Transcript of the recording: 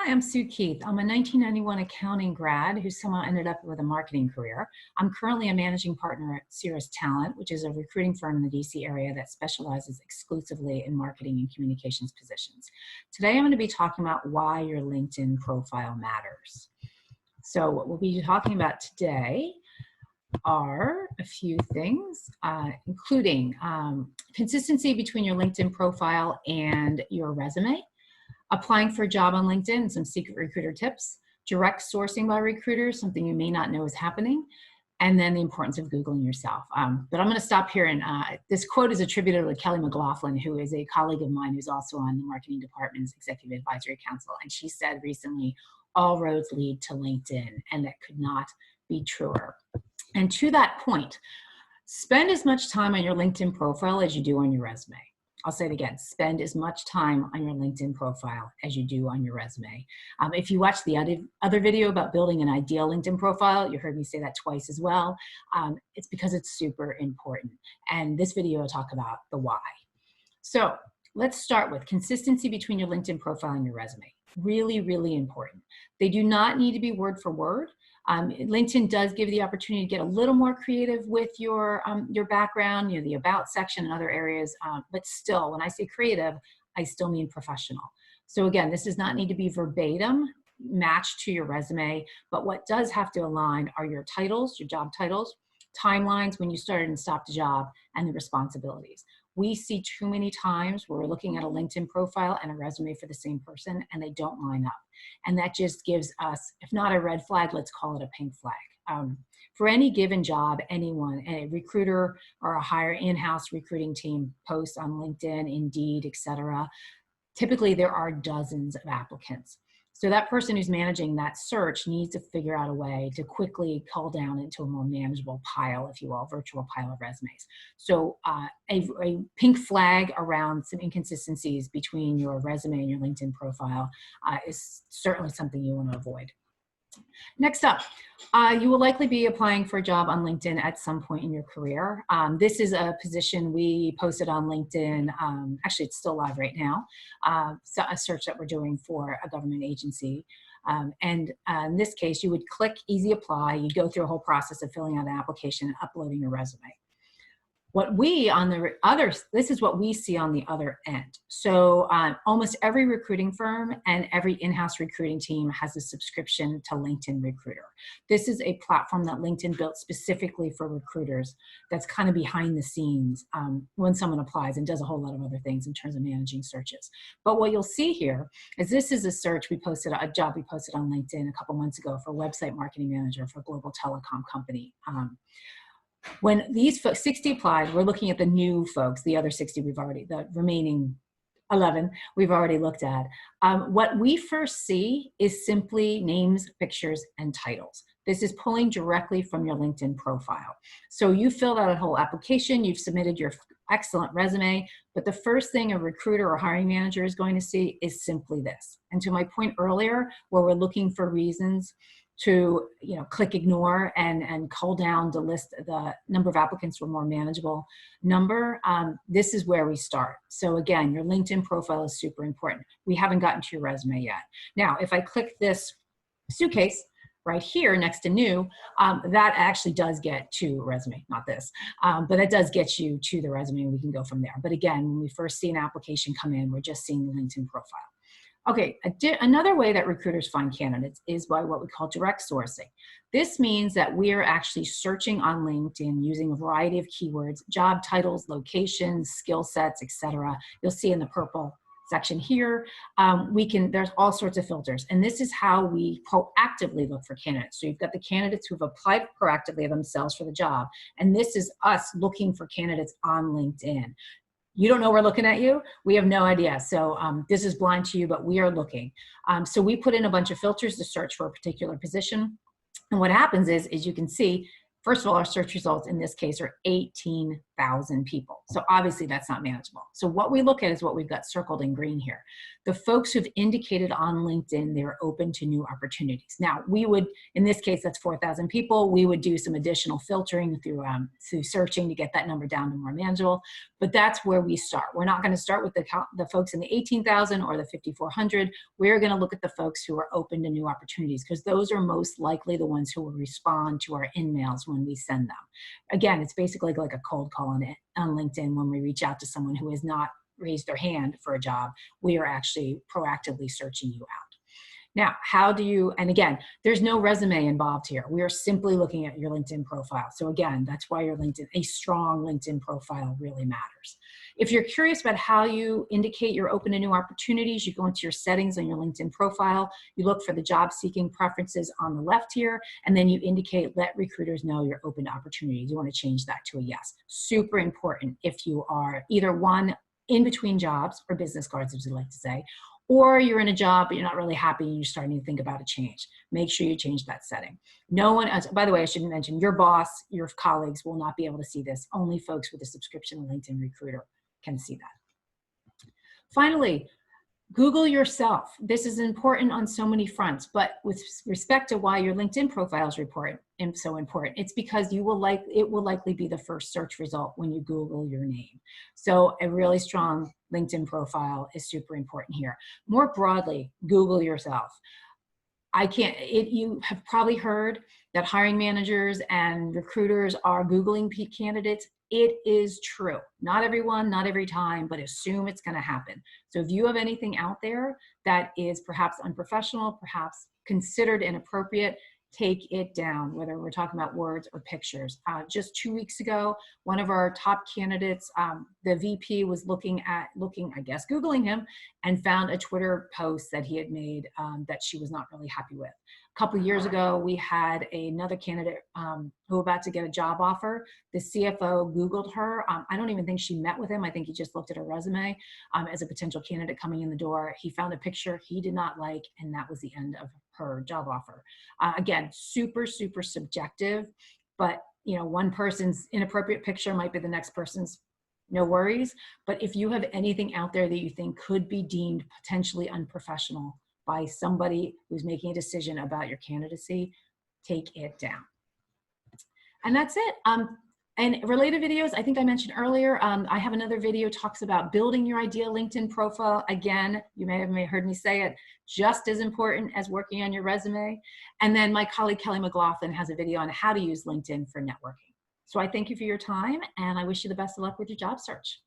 Hi, I'm Sue Keith. I'm a 1991 accounting grad who somehow ended up with a marketing career. I'm currently a managing partner at Cirrus Talent, which is a recruiting firm in the DC area that specializes exclusively in marketing and communications positions. Today, I'm going to be talking about why your LinkedIn profile matters. So what we'll be talking about today are a few things, including consistency between your LinkedIn profile and your resume, applying for a job on LinkedIn and some secret recruiter tips, direct sourcing by recruiters, something you may not know is happening, and then the importance of Googling yourself. But I'm going to stop here, and this quote is attributed to Kelly McLaughlin, who is a colleague of mine who's also on the marketing department's executive advisory council, and she said recently, all roads lead to LinkedIn, and that could not be truer. And to that point, spend as much time on your LinkedIn profile as you do on your resume. I'll say it again, spend as much time on your LinkedIn profile as you do on your resume. If you watch the other video about building an ideal LinkedIn profile, you heard me say that twice as well. It's because it's super important. And this video will talk about the why. So let's start with consistency between your LinkedIn profile and your resume. Really, really important. They do not need to be word for word. LinkedIn does give you the opportunity to get a little more creative with your background, the about section and other areas, but still, when I say creative, I still mean professional. So again, this does not need to be verbatim matched to your resume, but what does have to align are your titles, your job titles, timelines when you started and stopped a job, and the responsibilities. We see too many times where we're looking at a LinkedIn profile and a resume for the same person and they don't line up. And that just gives us, if not a red flag, let's call it a pink flag. For any given job, anyone, a recruiter or a higher in-house recruiting team posts on LinkedIn, Indeed, etc. Typically there are dozens of applicants. So that person who's managing that search needs to figure out a way to quickly cull down into a more manageable pile, if you will, virtual pile of resumes. So a pink flag around some inconsistencies between your resume and your LinkedIn profile is certainly something you want to avoid. Next up, you will likely be applying for a job on LinkedIn at some point in your career. This is a position we posted on LinkedIn. Actually, it's still live right now. So a search that we're doing for a government agency. In this case, you would click Easy Apply. You'd go through a whole process of filling out an application and uploading your resume. What we on the other, this is what we see on the other end. So almost every recruiting firm and every in-house recruiting team has a subscription to LinkedIn Recruiter. This is a platform that LinkedIn built specifically for recruiters that's kind of behind the scenes when someone applies and does a whole lot of other things in terms of managing searches. But what you'll see here is this is a search we posted, a job we posted on LinkedIn a couple months ago for website marketing manager for a global telecom company. When these 60 applied, we're looking at the new folks, the other 60 the remaining 11 we've already looked at. What we first see is simply names, pictures, and titles. This is pulling directly from your LinkedIn profile. So you filled out a whole application, you've submitted your excellent resume, but the first thing a recruiter or hiring manager is going to see is simply this. And to my point earlier, where we're looking for reasons to click ignore and cull down to list the number of applicants to a more manageable number, this is where we start. So again, your LinkedIn profile is super important. We haven't gotten to your resume yet. Now, if I click this suitcase right here next to new, that actually does get to resume, not this, but it does get you to the resume and we can go from there. But again, when we first see an application come in, we're just seeing the LinkedIn profile. Okay, another way that recruiters find candidates is by what we call direct sourcing. This means that we are actually searching on LinkedIn using a variety of keywords, job titles, locations, skill sets, etc. You'll see in the purple section here, there's all sorts of filters. And this is how we proactively look for candidates. So you've got the candidates who've applied proactively themselves for the job. And this is us looking for candidates on LinkedIn. You don't know we're looking at you. We have no idea. So this is blind to you, but we are looking. So we put in a bunch of filters to search for a particular position. And what happens is you can see, First of all, our search results in this case are 18,000 people. So obviously that's not manageable. So what we look at is what we've got circled in green here. The folks who've indicated on LinkedIn they're open to new opportunities. Now we would, in this case, that's 4,000 people. We would do some additional filtering through searching to get that number down to more manageable. But that's where we start. We're not going to start with the folks in the 18,000 or the 5,400. We're going to look at the folks who are open to new opportunities, because those are most likely the ones who will respond to our in-mails when we send them. Again, it's basically like a cold call on LinkedIn. When we reach out to someone who has not raised their hand for a job, we are actually proactively searching you out. Now, how do you, and again, there's no resume involved here. We are simply looking at your LinkedIn profile. So again, that's why your LinkedIn, a strong LinkedIn profile really matters. If you're curious about how you indicate you're open to new opportunities, you go into your settings on your LinkedIn profile, you look for the job seeking preferences on the left here, and then you indicate, let recruiters know you're open to opportunities. You want to change that to a yes. Super important if you are either one, in between jobs, or business cards, as we like to say, or you're in a job but you're not really happy and you're starting to think about a change. Make sure you change that setting. No one else, by the way, I should mention, your boss, your colleagues will not be able to see this. Only folks with a subscription to LinkedIn Recruiter can see that. Finally, Google yourself. This is important on so many fronts, but with respect to why your LinkedIn profile is so important, it's because it will likely be the first search result when you Google your name. So a really strong LinkedIn profile is super important here. More broadly, Google yourself. You have probably heard that hiring managers and recruiters are Googling candidates. It is true. Not everyone, not every time, but assume it's going to happen. So if you have anything out there that is perhaps unprofessional, perhaps considered inappropriate, take it down, whether we're talking about words or pictures. Just 2 weeks ago, one of our top candidates, the VP was I guess, Googling him, and found a Twitter post that he had made that she was not really happy with. A couple of years ago, we had another candidate who was about to get a job offer. The CFO Googled her. I don't even think she met with him. I think he just looked at her resume as a potential candidate coming in the door. He found a picture he did not like, and that was the end of her job offer. Again, super, super subjective, but one person's inappropriate picture might be the next person's. No worries. But if you have anything out there that you think could be deemed potentially unprofessional by somebody who's making a decision about your candidacy, take it down. And that's it. And related videos, I think I mentioned earlier, I have another video talks about building your ideal LinkedIn profile. Again, you may have heard me say it, just as important as working on your resume. And then my colleague Kelly McLaughlin has a video on how to use LinkedIn for networking. So I thank you for your time, and I wish you the best of luck with your job search.